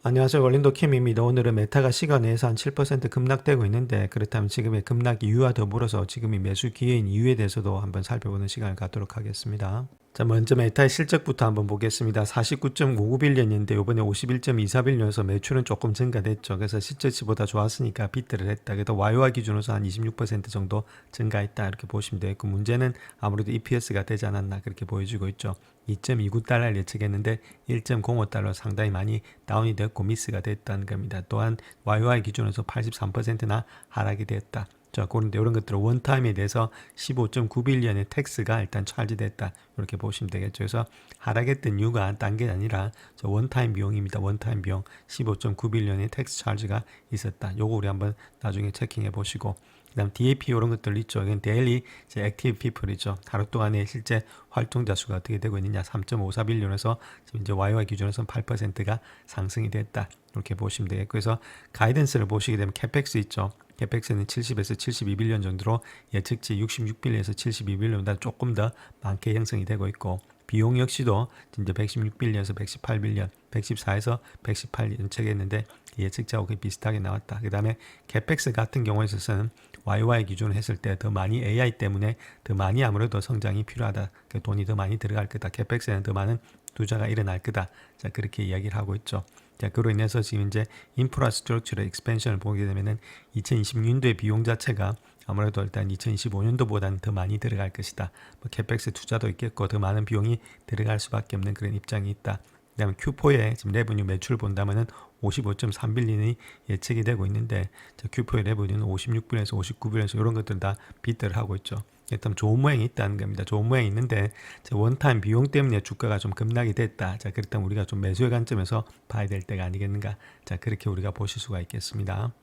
안녕하세요. 월린도 킴입니다. 오늘은 메타가 시간 내에서 한 7% 급락되고 있는데 그렇다면 지금의 급락 이유와 더불어서 지금이 매수 기회인 이유에 대해서도 한번 살펴보는 시간을 갖도록 하겠습니다. 자, 먼저 메타의 실적부터 한번 보겠습니다. 49.59빌리언인데 이번에 51.24빌리언에서 매출은 조금 증가됐죠. 그래서 실적치보다 좋았으니까 비트를 했다. 그래도 YOY 기준으로서 한 26% 정도 증가했다. 이렇게 보시면 되겠고, 문제는 아무래도 EPS가 되지 않았나 그렇게 보여지고 있죠. 2.29달러를 예측했는데 1.05달러 상당히 많이 다운이 됐고 미스가 됐다는 겁니다. 또한 YOY 기준에서 83%나 하락이 됐다. 자, 그런데 이런 것들은 원타임에 대해서 15.9빌리언의 텍스가 일단 찰지됐다. 이렇게 보시면 되겠죠. 그래서 하락했던 이유가 딴 게 아니라 저 원타임 비용입니다. 원타임 비용 15.9빌리언의 텍스 찰지가 있었다. 요거 우리 한번 나중에 체킹해 보시고, 그 다음 DAP 이런 것들 있죠. 이건 데일리 액티브 피플이죠. 하루 동안에 실제 활동자 수가 어떻게 되고 있느냐. 3.54빌리언에서 지금 이제 YOY 기준에서는 8%가 상승이 됐다. 이렇게 보시면 되겠고, 그래서 가이던스를 보시게 되면 캐펙스 있죠. 캐펙스는 70에서 72빌리언 정도로 예측치 66빌리언에서 72빌리언보다 조금 더 많게 형성이 되고 있고, 비용 역시도 이제 116빌리언에서 118빌리언, 114에서 118 예측했는데 예측치하고 거의 비슷하게 나왔다. 그 다음에 캐펙스 같은 경우에 있어서는 YY 기준으로 했을 때 더 많이 AI 때문에 더 많이 아무래도 성장이 필요하다. 그 돈이 더 많이 들어갈 거다. 캐펙스에는 더 많은 투자가 일어날 거다. 자, 그렇게 이야기를 하고 있죠. 자, 그로 인해서 지금 이제 인프라스트럭처 익스펜션을 보게 되면은 2026년도의 비용 자체가 아무래도 일단 2025년도보다는 더 많이 들어갈 것이다. 뭐 캐펙스 투자도 있겠고 더 많은 비용이 들어갈 수밖에 없는 그런 입장이 있다. 그다음에 Q4에 지금 레버뉴 매출 본다면은 55.3빌리언이 예측이 되고 있는데, Q4의 레버뉴는 56빌리언에서 59빌리언에서 이런 것들 다 비트를 하고 있죠. 일단 좋은 모양이 있다는 겁니다. 좋은 모양이 있는데 원타임 비용 때문에 주가가 좀 급락이 됐다. 자, 그렇다면 우리가 좀 매수의 관점에서 봐야 될 때가 아니겠는가. 자, 그렇게 우리가 보실 수가 있겠습니다.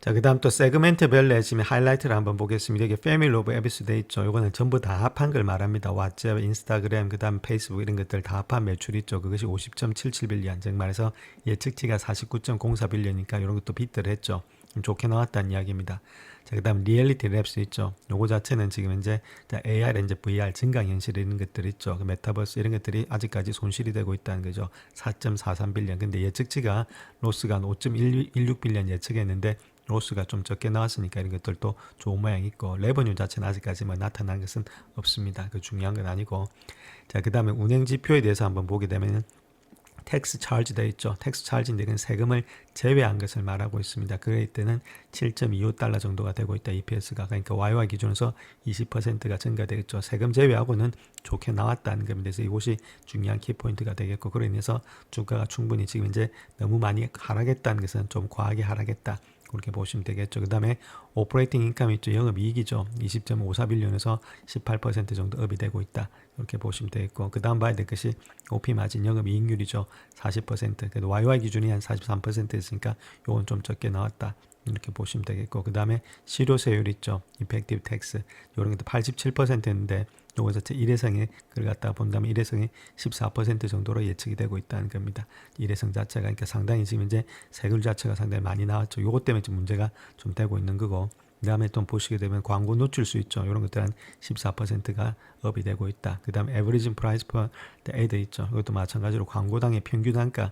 자, 그 다음 또 세그멘트별로 지금 하이라이트를 한번 보겠습니다. 이게 패밀리 오브 에비스 돼 있죠. 이거는 전부 다 합한 걸 말합니다. 왓츠앱, 인스타그램, 그 다음 페이스북 이런 것들 다 합한 매출 있죠. 그것이 50.77빌리언. 즉 말해서 예측치가 49.04빌리언이니까 이런 것도 비트를 했죠. 좋게 나왔다는 이야기입니다. 자, 그 다음 리얼리티 랩스 있죠. 요거 자체는 지금 이제 AR, 이제 VR, 증강현실 이런 것들 있죠. 그 메타버스 이런 것들이 아직까지 손실이 되고 있다는 거죠. 4.43빌리언. 근데 예측치가 로스가 한 5.16빌리언 예측했는데 로스가 좀 적게 나왔으니까 이런 것들도 좋은 모양이 있고, 레버뉴 자체는 아직까지 뭐 나타난 것은 없습니다. 그 중요한 건 아니고. 자, 그 다음에 운행 지표에 대해서 한번 보게 되면은 텍스 차지 되어 있죠. 텍스 차지인데 그건 세금을 제외한 것을 말하고 있습니다. 그럴 때는 7.25달러 정도가 되고 있다. EPS가. 그러니까 YY 기준에서 20%가 증가되겠죠. 세금 제외하고는 좋게 나왔다는 겁니다. 그래서 이것이 중요한 키포인트가 되겠고, 그로 인해서 주가가 충분히 지금 이제 너무 많이 하락했다는 것은 좀 과하게 하락했다. 그렇게 보시면 되겠죠. 그 다음에 오퍼레이팅 인컴이 있죠. 영업이익이죠. 20.54빌리언에서 18% 정도 업이 되고 있다. 이렇게 보시면 되겠고, 그 다음 봐야 될 것이 OP 마진 영업이익률이죠. 40%. 그래도 YY 기준이 한 43%였으니까 요건 좀 적게 나왔다. 이렇게 보시면 되겠고, 그 다음에 실효세율 있죠. 이펙티브 텍스. 요런 것도 87%였는데 요거 자체 일회성에 그걸 갖다가 본다면 일회성이 14% 정도로 예측이 되고 있다는 겁니다. 일회성 자체가 그러니까 상당히 지금 이제 세율 자체가 상당히 많이 나왔죠. 요것 때문에 지금 문제가 좀 되고 있는 거고, 그 다음에 또 보시게 되면 광고 노출수 있죠. 이런 것들 한 14%가 업이 되고 있다. 그 다음에 에버리지 프라이스 퍼 에드 있죠. 이것도 마찬가지로 광고당의 평균 단가,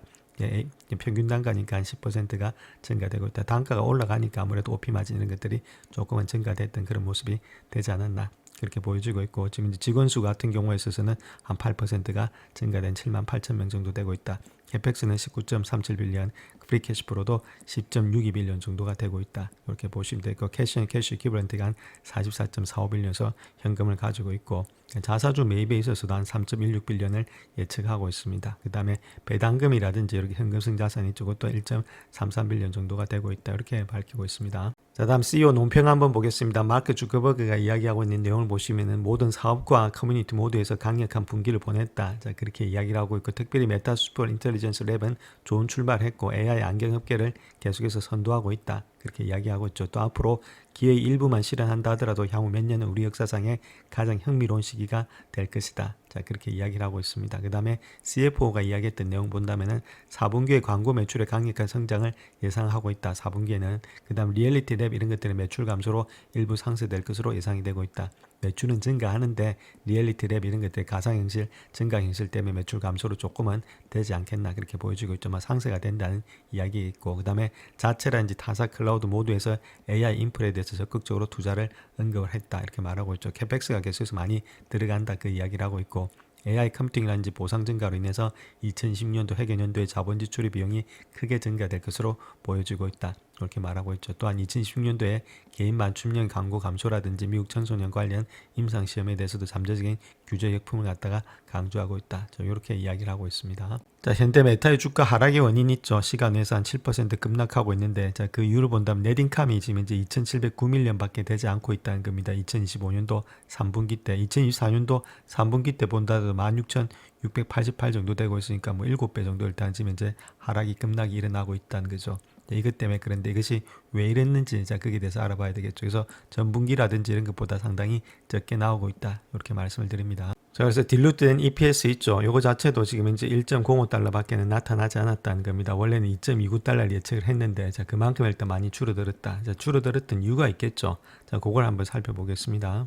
평균 단가니까 한 10%가 증가되고 있다. 단가가 올라가니까 아무래도 OP 마진 이런 것들이 조금은 증가됐던 그런 모습이 되지 않았나. 그렇게 보여지고 있고, 지금 이제 직원 수 같은 경우에 있어서는 한 8%가 증가된 7만 8천 명 정도 되고 있다. 캐펙스는 19.37빌리언, 프리 캐시프로도 10.62빌리언 정도가 되고 있다. 이렇게 보시면 되고, 캐시 앤 캐시 이퀴벌런트가 한 44.45빌리언에서 현금을 가지고 있고, 자사주 매입에 있어서도 한 3.16빌리언을 예측하고 있습니다. 그 다음에 배당금이라든지 이렇게 현금성 자산이 이쪽도 1.33빌리언 정도가 되고 있다. 이렇게 밝히고 있습니다. 자, 다음 CEO 논평 한번 보겠습니다. 마크 주커버그가 이야기하고 있는 내용을 보시면은 모든 사업과 커뮤니티 모두에서 강력한 분기를 보냈다. 자, 그렇게 이야기를 하고 있고, 특별히 메타 슈퍼 인텔리전스 랩은 좋은 출발했고 AI 안경 업계를 계속해서 선도하고 있다. 그렇게 이야기하고 있죠. 또 앞으로 기회의 일부만 실현한다 하더라도 향후 몇 년은 우리 역사상의 가장 흥미로운 시기가 될 것이다. 자, 그렇게 이야기를 하고 있습니다. 그 다음에 CFO가 이야기했던 내용 본다면은 4분기에 광고 매출의 강력한 성장을 예상하고 있다. 4분기에는 그 다음 리얼리티 랩 이런 것들의 매출 감소로 일부 상쇄될 것으로 예상이 되고 있다. 매출은 증가하는데 리얼리티 랩 이런 것들 가상현실, 증강현실 때문에 매출 감소로 조금은 되지 않겠나 그렇게 보여지고 있죠. 상쇄가 된다는 이야기 있고 그 다음에 자체라든지 타사 클라우드 모두에서 AI 인프라에 대해서 적극적으로 투자를 언급을 했다 이렇게 말하고 있죠. 캐펙스가 계속해서 많이 들어간다 그 이야기를 하고 있고 AI 컴퓨팅이라든지 보상 증가로 인해서 2020년도 회계연도의 자본 지출의 비용이 크게 증가될 것으로 보여지고 있다. 이렇게 말하고 있죠. 또한 2016년도에 개인 맞춤형 광고 감소라든지 미국 청소년 관련 임상시험에 대해서도 잠재적인 규제 역풍을 갖다가 강조하고 있다. 자, 이렇게 이야기를 하고 있습니다. 자, 현대 메타의 주가 하락의 원인이 있죠. 시간 내에서 한 7% 급락하고 있는데 자, 그 이유를 본다면 넷인컴이 지금 이제 2,709밀리언밖에 되지 않고 있다는 겁니다. 2025년도 3분기 때, 2024년도 3분기 때 본다도 16,688 정도 되고 있으니까 뭐 7배 정도 일단 지금 이제 하락이 급락이 일어나고 있다는 거죠. 이것 때문에 그런데 이것이 왜 이랬는지 자 거기에 대해서 알아봐야 되겠죠. 그래서 전분기라든지 이런 것보다 상당히 적게 나오고 있다. 이렇게 말씀을 드립니다. 자, 그래서 딜루트된 EPS 있죠. 요거 자체도 지금 이제 1.05달러밖에는 나타나지 않았다는 겁니다. 원래는 2.29달러를 예측을 했는데 자 그만큼 일단 많이 줄어들었다. 자, 줄어들었던 이유가 있겠죠. 자, 그걸 한번 살펴보겠습니다.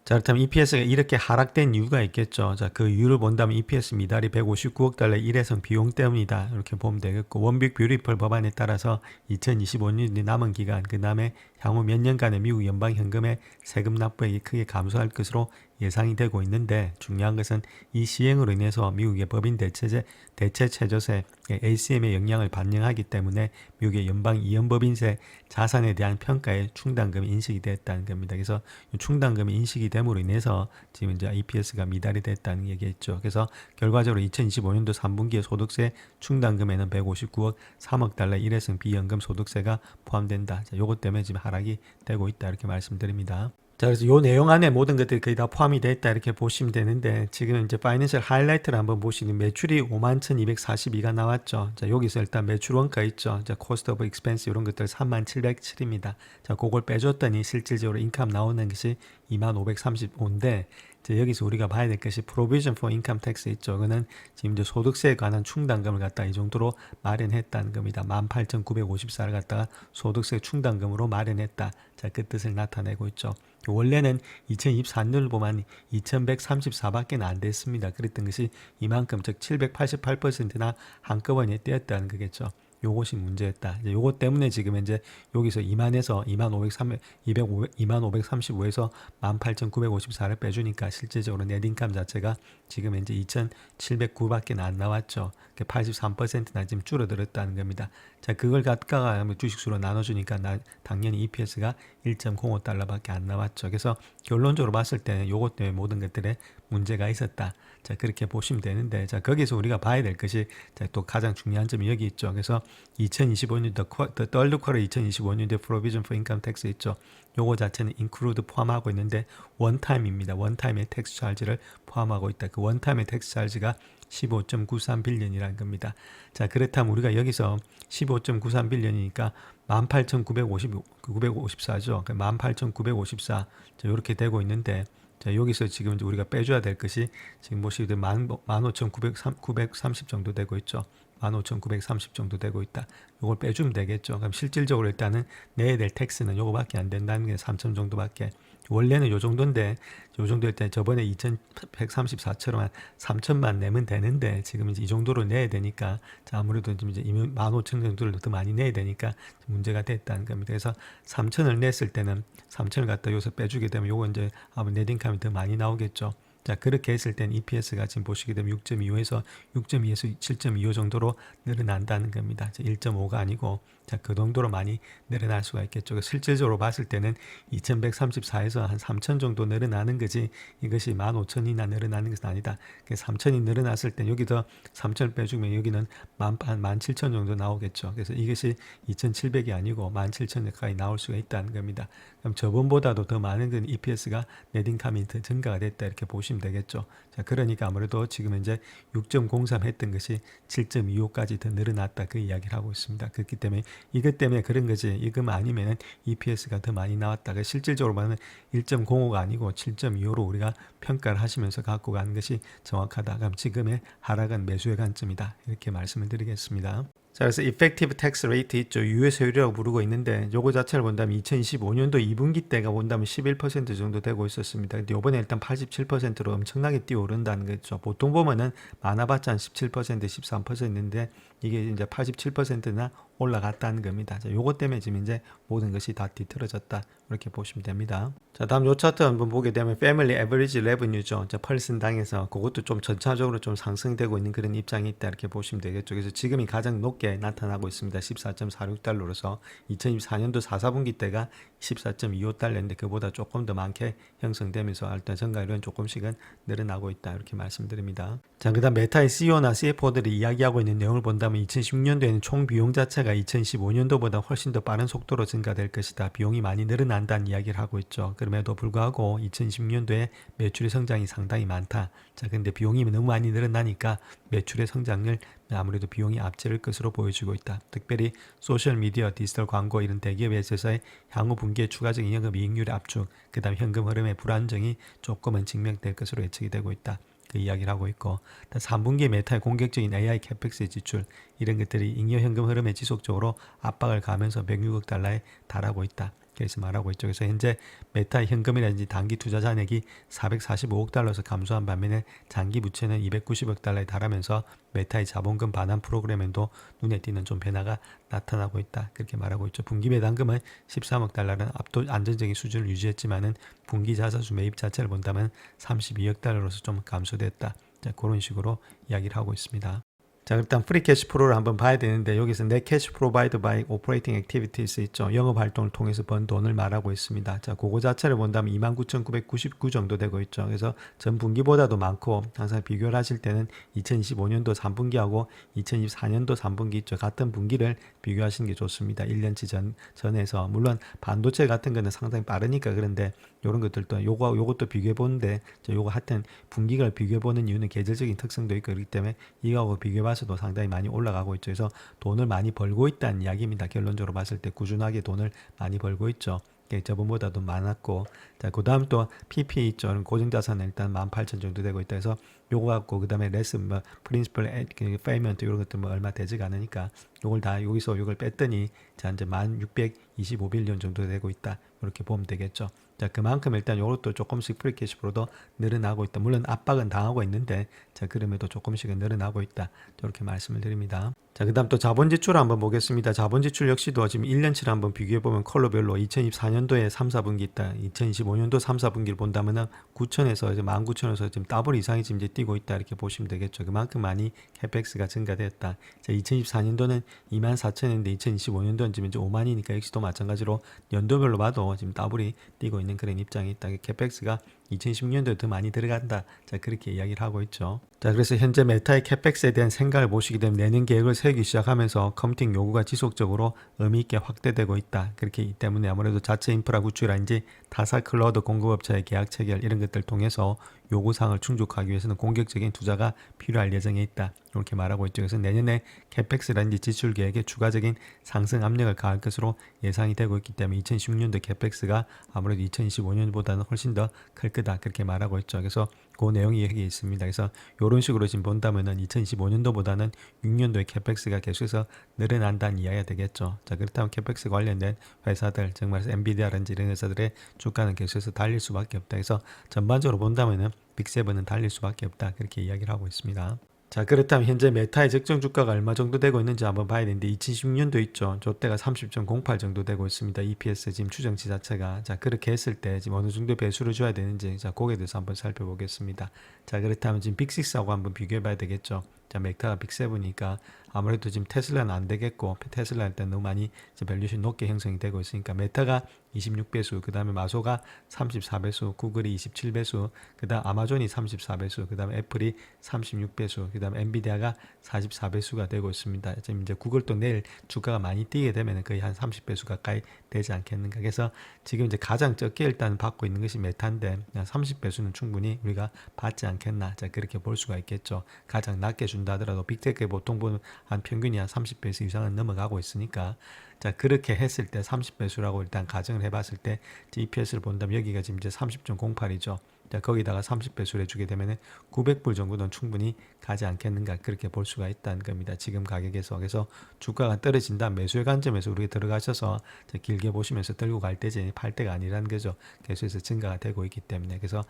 자, 그렇다면 EPS가 이렇게 하락된 이유가 있겠죠. 자, 그 이유를 본다면 EPS 미달이 159억 달러 일회성 비용 때문이다. 이렇게 보면 되겠고, 원빅 뷰티풀 법안에 따라서 2025년 남은 기간, 그 다음에 향후 몇 년간의 미국 연방 현금의 세금 납부액이 크게 감소할 것으로 예상이 되고 있는데 중요한 것은 이 시행으로 인해서 미국의 법인 대체 최저세 ACM의 영향을 반영하기 때문에 미국의 연방 이연법인세 자산에 대한 평가에 충당금이 인식이 됐다는 겁니다. 그래서 충당금이 인식이 됨으로 인해서 지금 이제 EPS가 미달이 됐다는 얘기겠죠. 그래서 결과적으로 2025년도 3분기의 소득세 충당금에는 159억 3억 달러 일회성 비연금 소득세가 포함된다. 자, 요것 때문에 지금 하락이 되고 있다 이렇게 말씀드립니다. 자, 그래서 요 내용 안에 모든 것들이 거의 다 포함이 되어 있다 이렇게 보시면 되는데 지금 이제 파이낸셜 하이라이트를 한번 보시면 매출이 51,242가 나왔죠. 자, 여기서 일단 매출 원가 있죠. 자, 코스트 오브 익스펜스 이런 것들 3707입니다. 자, 그걸 빼줬더니 실질적으로 인컴 나오는 것이 2535인데 여기서 우리가 봐야 될 것이 Provision for Income Tax 있죠. 그거는 지금 이제 소득세에 관한 충당금을 갖다 이 정도로 마련했다는 겁니다. 18,954를 갖다가 소득세 충당금으로 마련했다. 자, 그 뜻을 나타내고 있죠. 원래는 2024년을 보면 2,134밖에 안 됐습니다. 그랬던 것이 이만큼 즉 788%나 한꺼번에 뛰었다는 거겠죠. 요것이 문제였다. 이제 요것 때문에 지금 이제 여기서 2만에서 2만535에서 18,954를 빼주니까 실제적으로 넷인컴 자체가 지금 이제 2,709밖에 안 나왔죠. 83%나 지금 줄어들었다는 겁니다. 자, 그걸 갖다가 주식수로 나눠주니까 당연히 EPS가 1.05달러밖에 안 나왔죠. 그래서 결론적으로 봤을 때는 요것 때문에 모든 것들에 문제가 있었다. 자, 그렇게 보시면 되는데, 자, 거기서 우리가 봐야 될 것이, 자, 또 가장 중요한 점이 여기 있죠. 그래서 2025년도, third quarter 2025년도 provision for income tax 있죠. 요거 자체는 include 포함하고 있는데, 원타임입니다. 원타임의 텍스 차지를 포함하고 있다. 그 원타임의 텍스 차지가 15.93빌리언이라는 겁니다. 자, 그렇다면 우리가 여기서 15.93빌리언이니까 18,954죠. 18,954. 자, 이렇게 되고 있는데, 자, 여기서 지금 우리가 빼줘야 될 것이 지금 보시면 15,930 정도 되고 있죠. 15,930 정도 되고 있다. 이걸 빼주면 되겠죠. 그럼 실질적으로 일단은 내야 될 텍스는 요거밖에 안 된다는 게 3,000 정도밖에. 원래는 요 정도인데 요 정도일 때 저번에 2,134처럼 한 3,000만 내면 되는데 지금 이제 이 정도로 내야 되니까 자, 아무래도 좀 이제 15,000 정도를 더 많이 내야 되니까 문제가 됐다는 겁니다. 그래서 3,000을 냈을 때는 3,000을 갖다 여기서 빼주게 되면 요거 이제 아마 넷인컴이 더 많이 나오겠죠. 자, 그렇게 했을 땐 EPS가 지금 보시게 되면 6.25에서 6.2에서 7.25 정도로 늘어난다는 겁니다. 1.5가 아니고 자, 그 정도로 많이 늘어날 수가 있겠죠. 실질적으로 봤을 때는 2134에서 한 3,000 정도 늘어나는 거지 이것이 15,000이나 늘어나는 것은 아니다. 3,000이 늘어났을 때 여기서 3,000을 빼주면 여기는 한 17,000 정도 나오겠죠. 그래서 이것이 2,700이 아니고 17,000까지 나올 수가 있다는 겁니다. 그럼 저번보다도 더 많은 건 EPS가 넷인컴이 더 증가가 됐다 이렇게 보시면 보시면 되겠죠. 자, 그러니까 아무래도 지금 현재 6.03 했던 것이 7.25까지 더 늘어났다 그 이야기를 하고 있습니다. 그렇기 때문에 이것 때문에 그런 거지 이거 아니면은 EPS가 더 많이 나왔다. 실질적으로 보면 1.05가 아니고 7.25로 우리가 평가를 하시면서 갖고 가는 것이 정확하다. 그럼 지금의 하락은 매수의 관점이다. 이렇게 말씀을 드리겠습니다. 자, 그래서 effective tax rate 있죠. 유예세율이라고 부르고 있는데 요거 자체를 본다면 2025년도 2분기 때가 본다면 11% 정도 되고 있었습니다. 근데 요번에 일단 87%로 엄청나게 뛰어오른다는 거죠. 보통 보면은 많아봤자 한 17%, 13%인데 이게 이제 87%나 올라갔다는 겁니다. 자, 요거 때문에 지금 이제 모든 것이 다 뒤틀어졌다. 이렇게 보시면 됩니다. 자, 다음 요 차트 한번 보게 되면 Family Average Revenue죠. 자, 펄슨당에서 그것도 좀 전차적으로 좀 상승되고 있는 그런 입장이 있다. 이렇게 보시면 되겠죠. 그래서 지금이 가장 높게 나타나고 있습니다. 14.46달러로서 2024년도 4, 4분기 때가 14.25달러인데 그보다 조금 더 많게 형성되면서 일단 전가율은 조금씩은 늘어나고 있다. 이렇게 말씀드립니다. 자, 그 다음 메타의 CEO나 CFO들이 이야기하고 있는 내용을 본다면 2016년도에는 총 비용 자체가 2015년도보다 훨씬 더 빠른 속도로 증가될 것이다. 비용이 많이 늘어난다는 이야기를 하고 있죠. 그럼에도 불구하고 2016년도에 매출의 성장이 상당히 많다. 자, 근데 비용이 너무 많이 늘어나니까 매출의 성장을 아무래도 비용이 앞지를 것으로 보여지고 있다. 특별히 소셜미디어, 디지털 광고 이런 대기업에 있어서의 향후 분기의 추가적인 영업이익률의 압축, 그 다음 현금 흐름의 불안정이 조금은 증명될 것으로 예측이 되고 있다. 그 이야기를 하고 있고 3분기 메타의 공격적인 AI 캐펙스의 지출 이런 것들이 잉여 현금 흐름에 지속적으로 압박을 가하면서 106억 달러에 달하고 있다. 그래서 말하고 있죠. 그래서 현재 메타의 현금이라든지 단기 투자 잔액이 445억 달러에서 감소한 반면에 장기 부채는 290억 달러에 달하면서 메타의 자본금 반환 프로그램에도 눈에 띄는 좀 변화가 나타나고 있다. 그렇게 말하고 있죠. 분기 배당금은 13억 달러는 안정적인 수준을 유지했지만은 분기 자사주 매입 자체를 본다면 32억 달러로서 좀 감소됐다. 자, 그런 식으로 이야기를 하고 있습니다. 자, 일단 프리 캐시 프로를 한번 봐야 되는데 여기서 net cash provided by operating activities 있죠. 영업 활동을 통해서 번 돈을 말하고 있습니다. 자, 그거 자체를 본다면 29,999 정도 되고 있죠. 그래서 전 분기보다도 많고 항상 비교를 하실 때는 2025년도 3분기하고 2024년도 3분기 있죠. 같은 분기를 비교하시는 게 좋습니다. 1년치 전에서 물론 반도체 같은 거는 상당히 빠르니까 그런데 이런 것들도 요것도 비교해 보는데 요거 하여튼 분기를 비교해 보는 이유는 계절적인 특성도 있고 그렇기 때문에 이거하고 비교해 봐서도 상당히 많이 올라가고 있죠. 그래서 돈을 많이 벌고 있다는 이야기입니다. 결론적으로 봤을 때 꾸준하게 돈을 많이 벌고 있죠. 저번보다도 많았고 자, 그 다음 또 PP 있죠. 고정자산은 일단 18,000 정도 되고 있다 해서 요거 갖고 그 다음에 레슨 뭐 프린시플 페이먼트 이런 것들 뭐 얼마 되지가 않으니까 요걸 다 여기서 요걸 뺐더니 자 이제 1625빌리언 정도 되고 있다. 이렇게 보면 되겠죠. 자, 그만큼 일단 요것도 조금씩 프리캐시프로도 늘어나고 있다. 물론 압박은 당하고 있는데 자, 그럼에도 조금씩은 늘어나고 있다. 이렇게 말씀을 드립니다. 자, 그 다음 또 자본 지출 한번 보겠습니다. 자본 지출 역시도 지금 1년치를 한번 비교해 보면 컬러별로 2024년도에 3, 4분기 있다. 2025년도 3, 4분기를 본다면은 9천에서 이제 19,000에서 지금 더블 이상이 지금 이제 뛰고 있다. 이렇게 보시면 되겠죠. 그만큼 많이 캐펙스가 증가되었다. 자, 2024년도는 24,000인데 2025년도는 지금 이제 5만이니까 역시도 마찬가지로 연도별로 봐도 지금 더블이 뛰고 있는 그런 입장이 있다. 캐펙스가 2016년도에 더 많이 들어간다. 자, 그렇게 이야기를 하고 있죠. 자, 그래서 현재 메타의 캐펙스에 대한 생각을 보시게 되면 내년 계획을 세우기 시작하면서 컴퓨팅 요구가 지속적으로 의미 있게 확대되고 있다. 그렇기 때문에 아무래도 자체 인프라 구축이라든지 타사 클라우드 공급업체의 계약 체결 이런 것들 통해서 요구사항을 충족하기 위해서는 공격적인 투자가 필요할 예정에 있다. 이렇게 말하고 있죠. 그래서 내년에 캐펙스라든지 지출 계획에 추가적인 상승 압력을 가할 것으로 예상이 되고 있기 때문에 2016년도 캐펙스가 아무래도 2025년보다는 훨씬 더 클 거다. 그렇게 말하고 있죠. 그래서 그 내용이 여기 있습니다. 그래서 이런 식으로 지금 본다면은 2025년도보다는 6년도에 캐펙스가 계속해서 늘어난다는 이야기가 되겠죠. 자, 그렇다면 캐펙스 관련된 회사들, 정말 엔비디아라든지 이런 회사들의 주가는 계속해서 달릴 수밖에 없다. 그래서 전반적으로 본다면은 빅7은 달릴 수밖에 없다. 그렇게 이야기를 하고 있습니다. 자, 그렇다면 현재 메타의 적정 주가가 얼마 정도 되고 있는지 한번 봐야 되는데 2016년도 있죠. 저때가 30.08 정도 되고 있습니다. EPS 지금 추정치 자체가. 자, 그렇게 했을 때 지금 어느 정도 배수를 줘야 되는지 자, 거기에 대해서 한번 살펴보겠습니다. 자, 그렇다면 지금 빅6하고 한번 비교해 봐야 되겠죠. 자, 메타가 빅7이니까 아무래도 지금 테슬라는 안 되겠고, 테슬라 일단 너무 많이 밸류ए이션 높게 형성이 되고 있으니까 메타가 26배수, 그 다음에 마소가 34배수, 구글이 27배수, 그 다음 아마존이 34배수, 그 다음에 애플이 36배수, 그 다음에 엔비디아가 44배수가 되고 있습니다. 지금 이제 구글도 내일 주가가 많이 뛰게 되면 거의 한 30배수 가까이 되지 않겠는가. 그래서 지금 이제 가장 적게 일단 받고 있는 것이 메타인데 30배수는 충분히 우리가 받지 않겠나. 자, 그렇게 볼 수가 있겠죠. 가장 낮게 준다 하더라도 빅테크에 보통 보면 한 평균이 한 30배수 이상은 넘어가고 있으니까, 자, 그렇게 했을 때 30배수라고 일단 가정을 해봤을 때 EPS를 본다면 여기가 지금 이제 30.08이죠. 자, 거기다가 30배수를 해주게 되면 900불 정도는 충분히 가지 않겠는가, 그렇게 볼 수가 있다는 겁니다. 지금 가격에서. 그래서 주가가 떨어진다 매수의 관점에서 우리가 들어가셔서 길게 보시면서 들고 갈 때지 팔 때가 아니라는 거죠. 계속해서 증가가 되고 있기 때문에. 그래서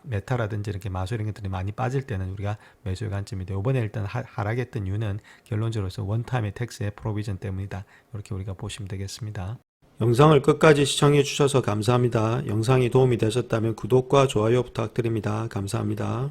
메타라든지 이렇게 마소 이런 것들이 많이 빠질 때는 우리가 매수의 관점인데, 이번에 일단 하락했던 이유는 결론적으로서 원타임의 텍스의 프로비전 때문이다. 이렇게 우리가 보시면 되겠습니다. 영상을 끝까지 시청해 주셔서 감사합니다. 영상이 도움이 되셨다면 구독과 좋아요 부탁드립니다. 감사합니다.